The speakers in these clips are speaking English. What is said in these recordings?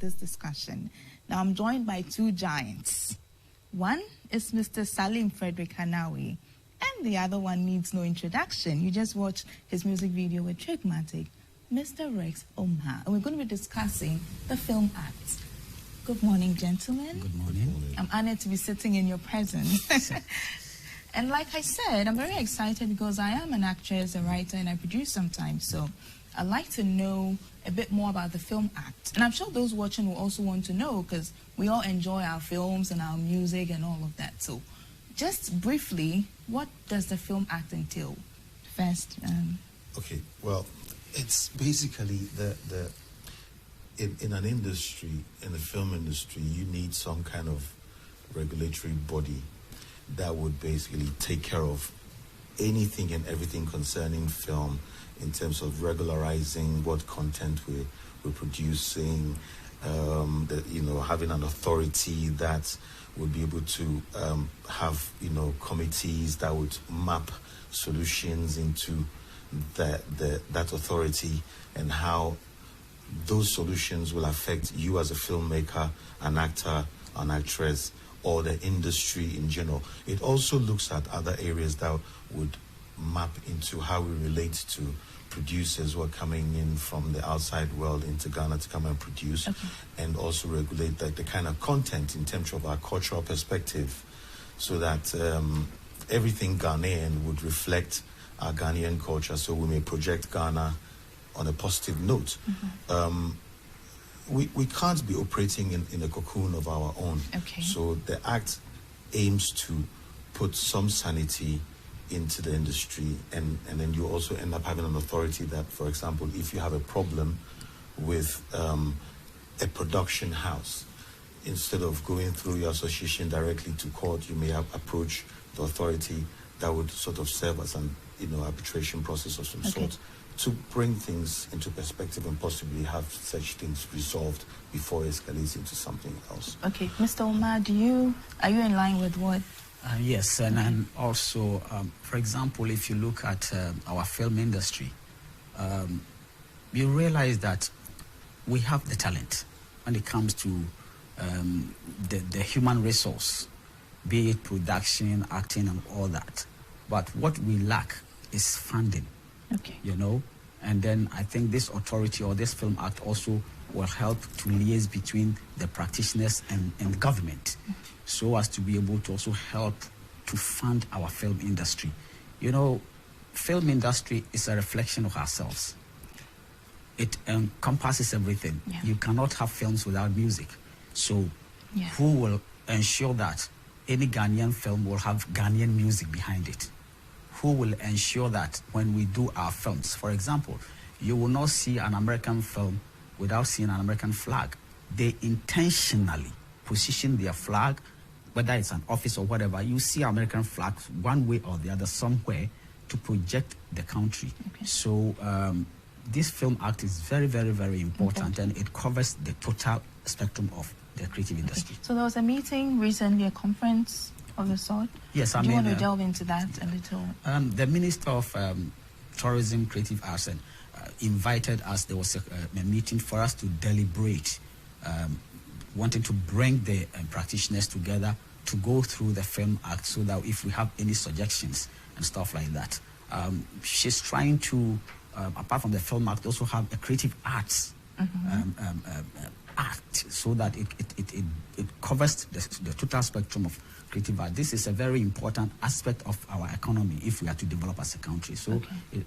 this discussion. Now, I'm joined by two giants. One is Mr. Salim Frederick Hannawi, and the other one needs no introduction. You just watched his music video with Trickmatic, Mr. Rex Omar. And we're going to be discussing the film act. Good morning, gentlemen. Good morning. I'm honored to be sitting in your presence. And like I said, I'm very excited because I am an actress, a writer, and I produce sometimes. So I'd like to know a bit more about the film act. And I'm sure those watching will also want to know, because we all enjoy our films and our music and all of that. So just briefly, what does the film act entail? First. Okay, well, it's basically in an industry, in the film industry, you need some kind of regulatory body that would basically take care of anything and everything concerning film, in terms of regularizing what content we're producing, having an authority that would be able to have, committees that would map solutions into that authority, and how those solutions will affect you as a filmmaker, an actor, an actress, or the industry in general. It also looks at other areas that would map into how we relate to producers who are coming in from the outside world into Ghana to come and produce, and also regulate the kind of content in terms of our cultural perspective, so that everything Ghanaian would reflect our Ghanaian culture, so we may project Ghana on a positive note. We can't be operating in a cocoon of our own. So the act aims to put some sanity into the industry, and then you also end up having an authority that, for example, if you have a problem with a production house, instead of going through your association directly to court, you may approach the authority that would sort of serve as an arbitration process of some sort, to bring things into perspective and possibly have such things resolved before it escalates into something else. Okay, Mr. Omar, are you in line with what? Yes, and also, for example, if you look at our film industry, you realize that we have the talent when it comes to the human resource, be it production, acting, and all that. But what we lack is funding. And then I think this authority or this film act also will help to liaise between the practitioners and the government, so as to be able to also help to fund our film industry. Film industry is a reflection of ourselves. It encompasses everything. You cannot have films without music. So who will ensure that any Ghanaian film will have Ghanaian music behind it? Who will ensure that when we do our films, for example, you will not see an American film without seeing an American flag. They intentionally position their flag, whether it's an office or whatever. You see American flags one way or the other somewhere to project the country. So this film act is very, very, very important, and it covers the total spectrum of the creative industry. So there was a meeting recently, a conference of the sort? Yes, Do you want to delve into that a little? The Minister of Tourism, Creative Arts, and invited us. There was a meeting for us to deliberate, wanting to bring the practitioners together to go through the film act, so that if we have any suggestions and stuff like that. She's trying to, apart from the film act, also have a creative arts act, so that it covers the total spectrum of creative art. This is a very important aspect of our economy if we are to develop as a country. So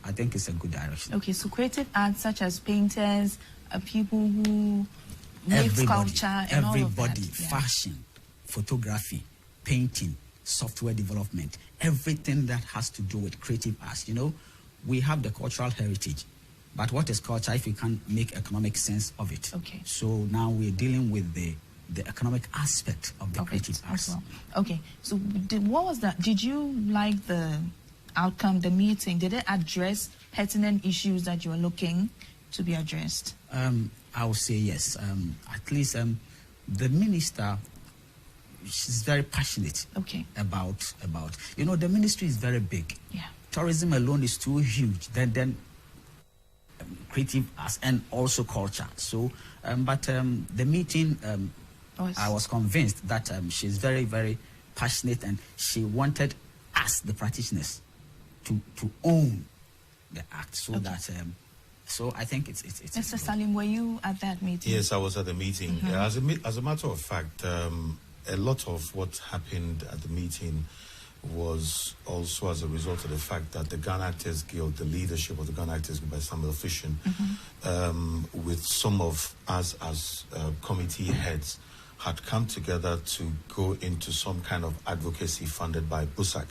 I think it's a good direction. So creative arts such as painters, people who make sculpture and all of that. Fashion, photography, painting, software development, everything that has to do with creative arts. We have the cultural heritage, but what is culture if you can't make economic sense of it? So now we're dealing with the economic aspect of the creative arts. So what was that? Did you like the outcome, the meeting? Did it address pertinent issues that you were looking to be addressed? I would say yes. At least the minister, she's very passionate about the ministry is very big. Tourism alone is too huge. Then creative arts and also culture. So, but the meeting, I was convinced that she's very, very passionate, and she wanted us, the practitioners, to own the act, so that. So I think it's Mr. Salim, were you at that meeting? Yes, I was at the meeting. As a matter of fact, a lot of what happened at the meeting was also as a result of the fact that the Ghana Actors Guild, the leadership of the Ghana Actors Guild by Samuel Fishin, with some of us as committee heads, had come together to go into some kind of advocacy funded by BUSAC.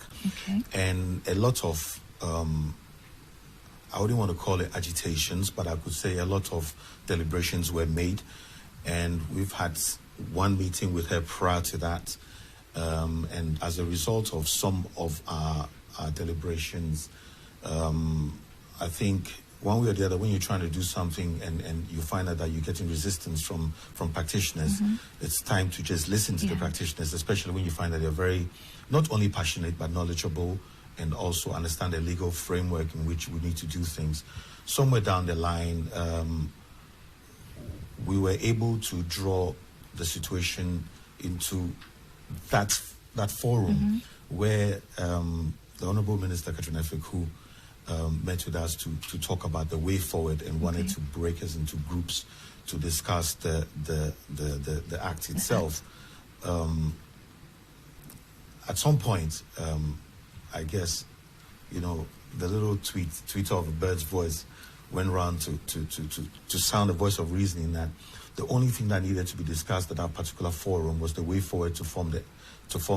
And a lot of, I wouldn't want to call it agitations, but I could say a lot of deliberations were made. And we've had one meeting with her prior to that. And as a result of some of our deliberations, I think one way or the other, when you're trying to do something and you find out that you're getting resistance from practitioners, it's time to just listen to the practitioners, especially when you find that they're very, not only passionate, but knowledgeable, and also understand the legal framework in which we need to do things. Somewhere down the line, we were able to draw the situation into that forum where the Honourable Minister Katrina Efik, who met with us to talk about the way forward and wanted to break us into groups to discuss the act itself. At some point, I guess, you know, the little tweet of a bird's voice went around to sound a voice of reasoning that the only thing that needed to be discussed at that particular forum was the way forward to form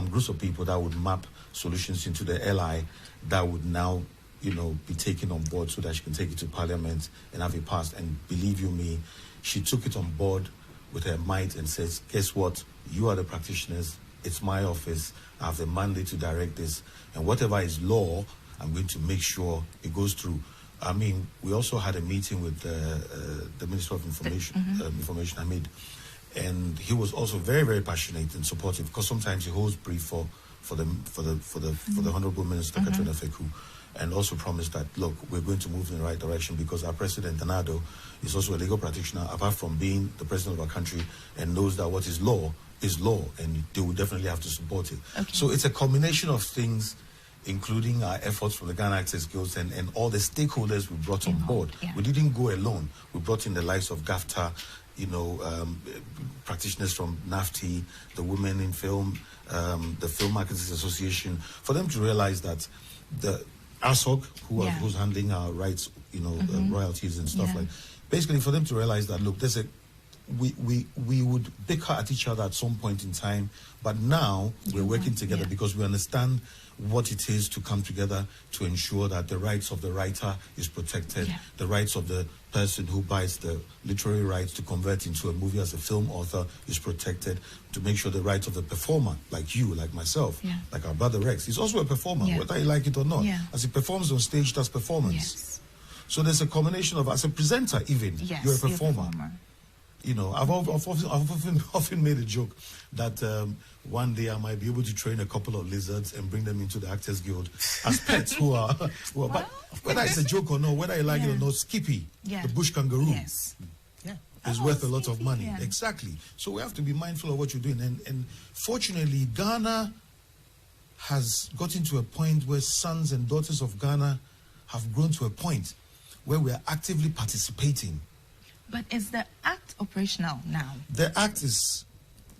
groups of people that would map solutions into the LI that would now, you know, be taken on board so that she can take it to Parliament and have it passed. And believe you me, she took it on board with her might and says, guess what? You are the practitioners. It's my office. I have the mandate to direct this. And whatever is law, I'm going to make sure it goes through. I mean, we also had a meeting with the Minister of Information Hamid, and he was also very, very passionate and supportive, because sometimes he holds brief for the Honourable Minister Katrina Efik, and also promised that, look, we're going to move in the right direction, because our President Danado is also a legal practitioner, apart from being the President of our country, and knows that what is law, and they will definitely have to support it. So it's a combination of things, including our efforts from the Ghana Actors Guild and all the stakeholders we brought on board. We didn't go alone. We brought in the likes of GAFTA, you know, practitioners from NAFTI, the Women in Film, the Film Marketers Association, for them to realize that the ASOG, who's handling our rights, you know, royalties and stuff like, basically for them to realize that, look, there's we would bicker at each other at some point in time, but now we're working together because we understand what it is to come together to ensure that the rights of the writer is protected, the rights of the person who buys the literary rights to convert into a movie as a film author is protected, to make sure the rights of the performer, like you, like myself, like our brother Rex, is also a performer, whether you like it or not. As he performs on stage, that's performance. So there's a combination of, as a presenter even, you're a performer. You know, I've often made a joke that one day I might be able to train a couple of lizards and bring them into the Actors Guild as pets who are but whether it's a joke or not, whether you like it or not, Skippy, the bush kangaroo, is worth a lot of money. Exactly. So we have to be mindful of what you're doing. And fortunately, Ghana has gotten to a point where sons and daughters of Ghana have grown to a point where we are actively participating. But is the act operational now? The act is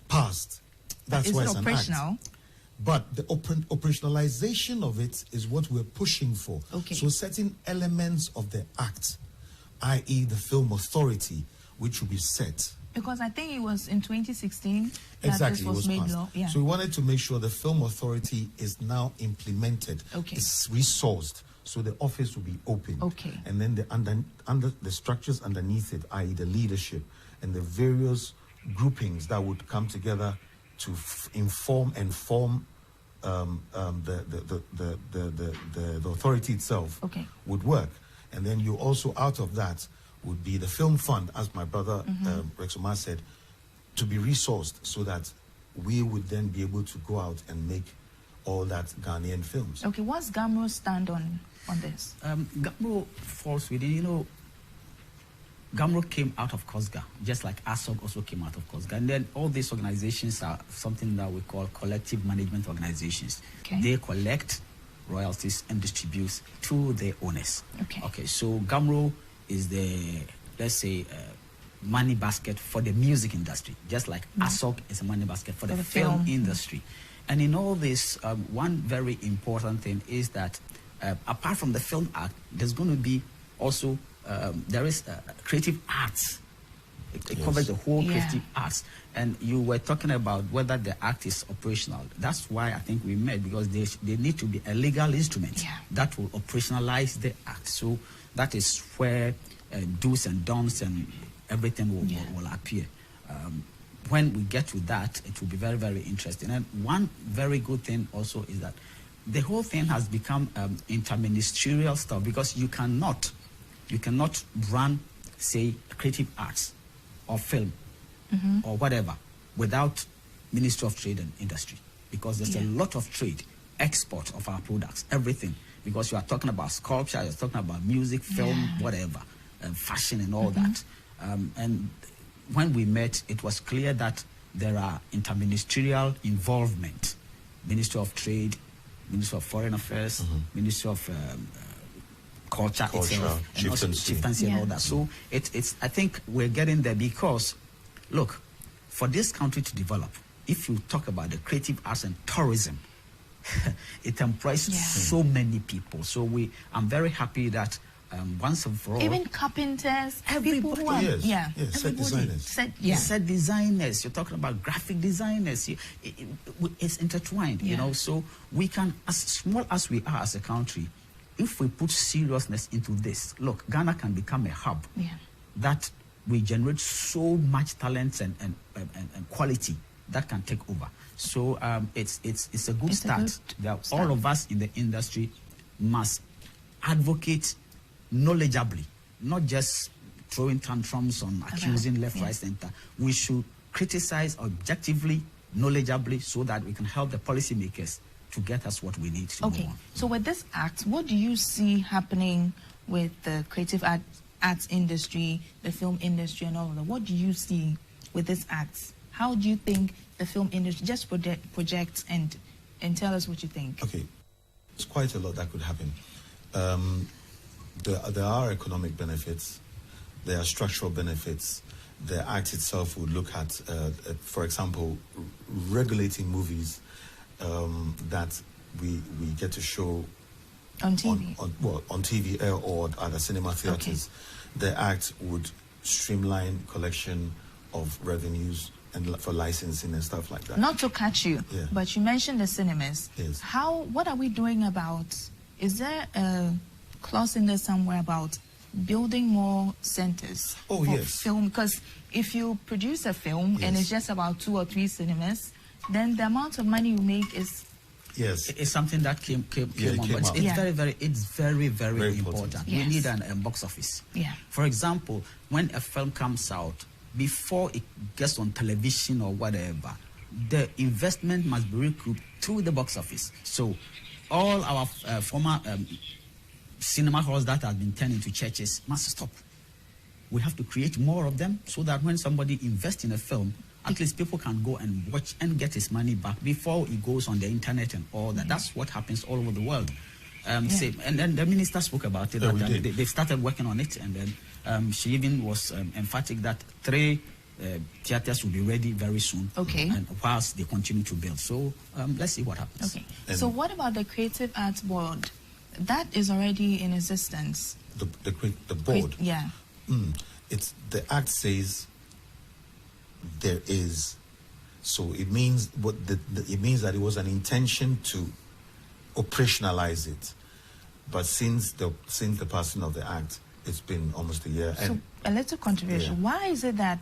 passed. That's why it's operational? An act. But the operationalization of it is what we're pushing for. So certain elements of the act, i.e. the film authority, which will be set. Because I think it was in 2016 that this was made law. So we wanted to make sure the film authority is now implemented. It's resourced. So the office will be open. And then under the structures underneath it, i.e. the leadership and the various groupings that would come together to inform and form the authority itself would work. And then you also, out of that, would be the film fund, as my brother Rex Omar said, to be resourced so that we would then be able to go out and make all that Ghanaian films. What's GHAMRO stand on this? GHAMRO falls within, you know, GHAMRO came out of COSGA, just like ASOG also came out of COSGA. And then all these organizations are something that we call collective management organizations. Okay. They collect royalties and distribute to their owners. Okay. So GHAMRO is the, let's say, money basket for the music industry, just like ASOG is a money basket for the film industry. And in all this, one very important thing is that apart from the Film Act, there's going to be also there is creative arts. It covers the whole creative arts. And you were talking about whether the act is operational. That's why I think we met, because they need to be a legal instrument that will operationalize the act. So that is where do's and don'ts and everything will appear. When we get to that, it will be very, very interesting. And one very good thing also is that the whole thing has become interministerial stuff, because you cannot run, say, creative arts or film or whatever without Ministry of Trade and Industry, because there's a lot of trade, export of our products, everything, because you are talking about sculpture, you're talking about music, film, whatever, fashion and all that. And when we met, it was clear that there are interministerial involvement, Ministry of Trade, Ministry of Foreign Affairs, Ministry of Culture itself, and also chieftaincy and all that. So it's I think we're getting there, because, look, for this country to develop, if you talk about the creative arts and tourism, it employs so many people. So I'm very happy that once and for all, even carpenters, people who are, set designers. Set designers. You're talking about graphic designers. It's intertwined, you know. So we can, as small as we are as a country, if we put seriousness into this, look, Ghana can become a hub that we generate so much talent and quality that can take over. So it's a good start. All of us in the industry must advocate knowledgeably, not just throwing tantrums on accusing left, right, center. We should criticize objectively, knowledgeably, so that we can help the policymakers to get us what we need to move on. So with this act, what do you see happening with the creative arts industry, the film industry and all of that? What do you see with this act? How do you think the film industry, just project and tell us what you think? Okay, there's quite a lot that could happen. There are economic benefits, there are structural benefits. The act itself would look at, for example, regulating movies that we get to show on TV, on TV or at the cinema theaters. The act would streamline collection of revenues and for licensing and stuff like that. Not to catch you, but you mentioned the cinemas. Yes. What are we doing about? Is there a clause in there somewhere about building more centers for film? Because if you produce a film and it's just about 2 or 3 cinemas, then the amount of money you make is it's something that came on. But it's very, very important. We need a box office. For example, when a film comes out, before it gets on television or whatever, the investment must be recouped through the box office. So all our former cinema halls that have been turned into churches must stop. We have to create more of them, so that when somebody invests in a film, at least people can go and watch and get his money back before it goes on the internet and all that. That's what happens all over the world. And then the minister spoke about it. They started working on it, and then she even was emphatic that 3 theaters will be ready very soon. And whilst they continue to build. So let's see what happens. So what about the Creative Arts Board? That is already in existence. The board? It's the act says there is. So it means it means that it was an intention to operationalize it. But since the passing of the act, it's been almost a year. So a little controversial. Why is it that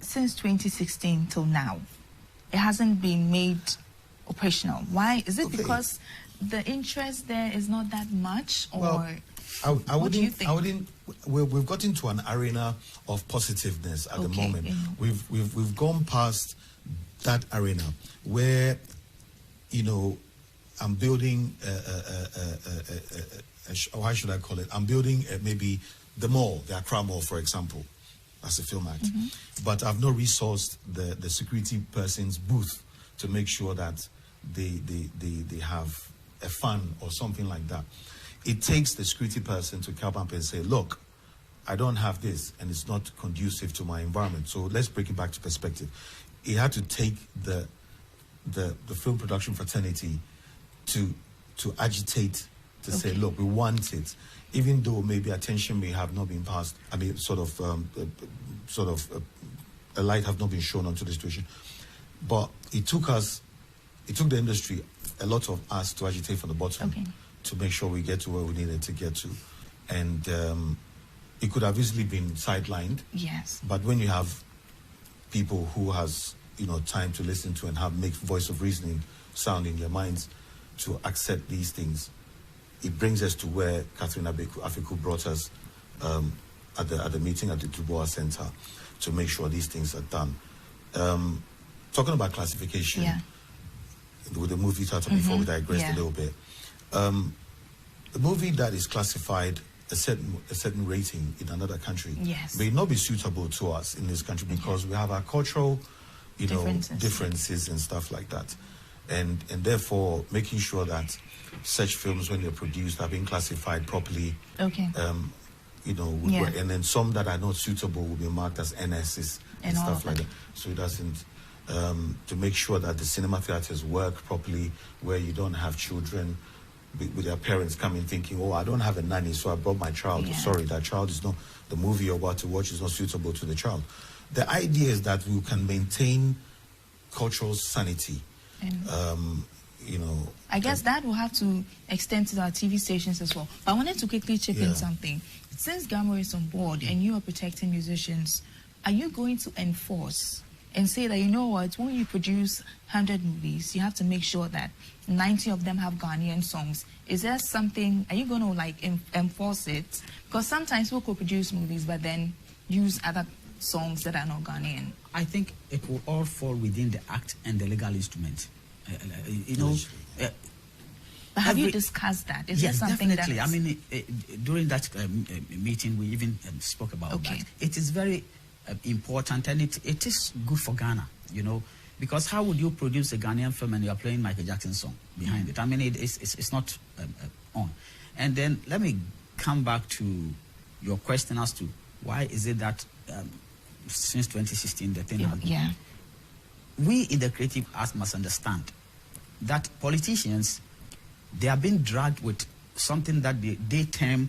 since 2016 till now, it hasn't been made operational? Why? Is it because the interest there is not that much, or what do you think? We've got into an arena of positiveness at the moment. We've gone past that arena where, I'm building how should I call it? I'm building maybe the mall, the Accra Mall, for example. as a film act. But I've not resourced the security person's booth to make sure that they have a fund or something like that. It takes the security person to come up and say, look, I don't have this and it's not conducive to my environment. So let's break it back to perspective. He had to take the film production fraternity to agitate, to say, look, we want it, even though maybe attention may have not been passed. I mean, a light have not been shown onto the situation. But it took the industry, a lot of us, to agitate from the bottom to make sure we get to where we needed to get to, and it could have easily been sidelined. Yes. But when you have people who has time to listen to and make voice of reasoning sound in their minds to accept these things, it brings us to where Catherine Afiku brought us at the meeting at the Dubois Center to make sure these things are done. Talking about classification, with the movie title, before we digress a little bit, the movie that is classified a certain rating in another country may not be suitable to us in this country because we have our cultural differences and stuff like that, and therefore making sure that such films, when they're produced, are being classified properly. And then some that are not suitable will be marked as NSs and stuff like that, so it doesn't to make sure that the cinema theaters work properly, where you don't have children with their parents coming thinking, oh, I don't have a nanny, so I brought my child. Sorry, that child is not, the movie you're about to watch is not suitable to the child. The idea is that we can maintain cultural sanity. I guess that will have to extend to our TV stations as well. But I wanted to quickly chip in something. Since GHAMRO is on board and you are protecting musicians, are you going to enforce and say that, you know what, when you produce 100 movies, you have to make sure that 90 of them have Ghanaian songs? Is there something, are you going to enforce it? Because sometimes people could produce movies but then use other songs that are not Ghanaian. I think it will all fall within the act and the legal instrument. But have you discussed that? Is there something definitely. I mean, during that meeting, we even spoke about that. It is very important, and it is good for Ghana, because how would you produce a Ghanaian film and you are playing Michael Jackson's song behind it? I mean, it's not on. And then let me come back to your question as to why is it that since 2016 the thing has been. We in the creative arts must understand that politicians, they are being dragged with something that they term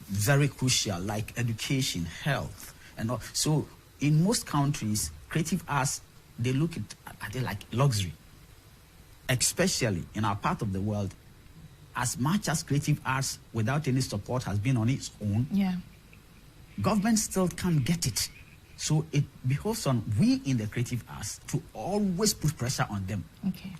very crucial, like education, health, and all. So in most countries, creative arts, they look at it like luxury. Especially in our part of the world, as much as creative arts without any support has been on its own, government still can't get it. So it behoves on we in the creative arts to always put pressure on them.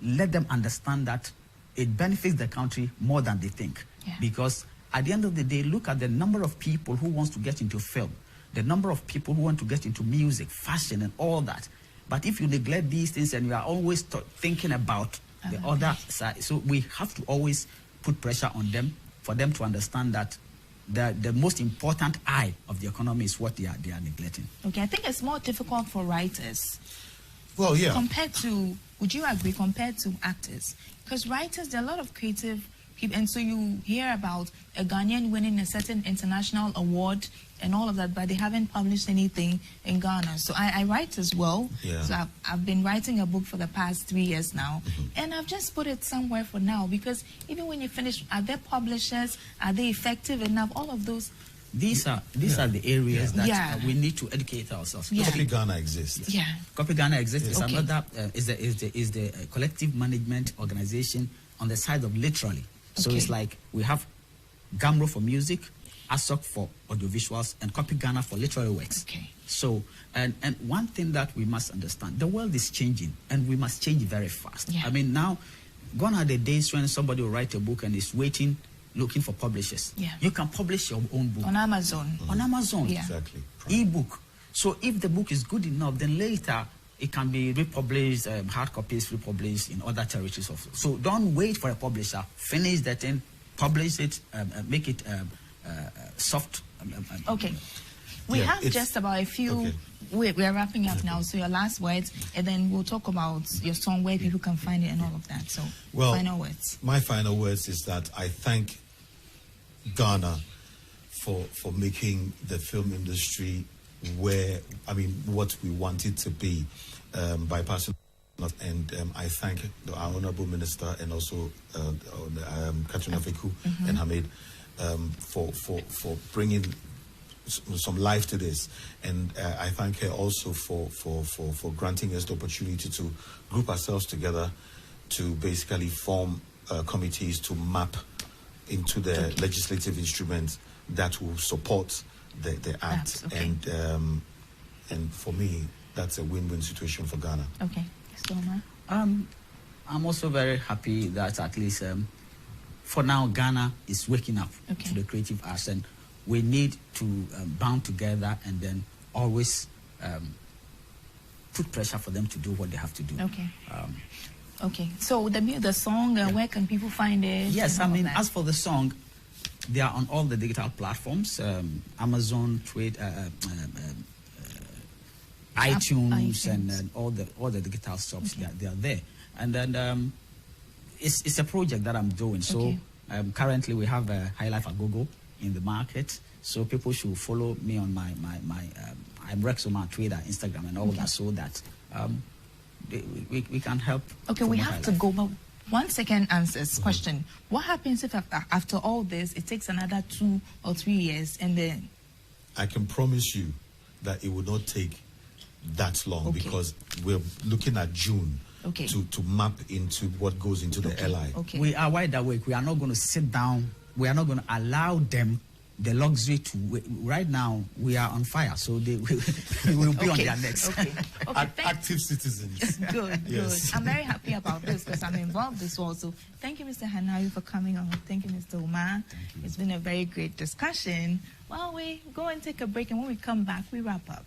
Let them understand that it benefits the country more than they think. Because at the end of the day, look at the number of people who wants to get into film, the number of people who want to get into music, fashion, and all that. But if you neglect these things and you are always thinking about the other side, so we have to always put pressure on them for them to understand that the most important eye of the economy is what they are neglecting. I think it's more difficult for writers. Well, compared to, would you agree, compared to actors? Because writers, there are a lot of creative people, and so you hear about a Ghanaian winning a certain international award and all of that, but they haven't published anything in Ghana. So I write as well. So I've been writing a book for the past 3 years now, and I've just put it somewhere for now, because even when you finish, are there publishers? Are they effective enough? All of those. These are the areas that we need to educate ourselves. Copy Ghana exists. Copy Ghana exists. Is another is the collective management organization on the side of literally. So it's like we have GHAMRO for music, ASOC for audiovisuals, and Copy Ghana for literary works. So and one thing that we must understand, the world is changing and we must change very fast. I mean, now gone are the days when somebody will write a book and is waiting, looking for publishers. You can publish your own book on Amazon. On Amazon, exactly. E-book. So if the book is good enough, then later it can be republished, hard copies republished in other territories also. So don't wait for a publisher. Finish that thing, publish it, make it soft. We have just about a few. Okay. We're wrapping up now, so your last words, and then we'll talk about your song, where people can find it and all of that. So, final words. My final words is that I thank Ghana for making the film industry what we want it to be, by passing. And I thank our Honorable Minister and also Katrina Feku and Hamid for bringing some life to this, and I thank her also for granting us the opportunity to group ourselves together to basically form committees to map into the legislative instruments that will support the act. And for me, that's a win-win situation for Ghana. Okay, so I'm also very happy that at least for now Ghana is waking up to the creative arts, and we need to band together and then always put pressure for them to do what they have to do. Okay. So the song, where can people find it? Yes, I mean, as for the song, they are on all the digital platforms, Amazon, iTunes, and all the digital shops. They are there. And then it's a project that I'm doing. So currently we have a High Life Agogo in the market, so people should follow me on my I'm Rex Omar Twitter, Instagram, and all that, so that we can help. Okay, we have to go, but 1 second answers question. What happens if after all this it takes another 2 or 3 years, and then? I can promise you that it will not take that long, because we're looking at June to map into what goes into the LI. We are wide awake. We are not going to sit down. We are not going to allow them the luxury to wait. Right now we are on fire, so they will be on their necks. Active citizens. Good. I'm very happy about this because I'm involved as well. So thank you, Mr. Hannawi, for coming on. Thank you, Mr. Omar. It's been a very great discussion. Well, we go and take a break, and when we come back, we wrap up.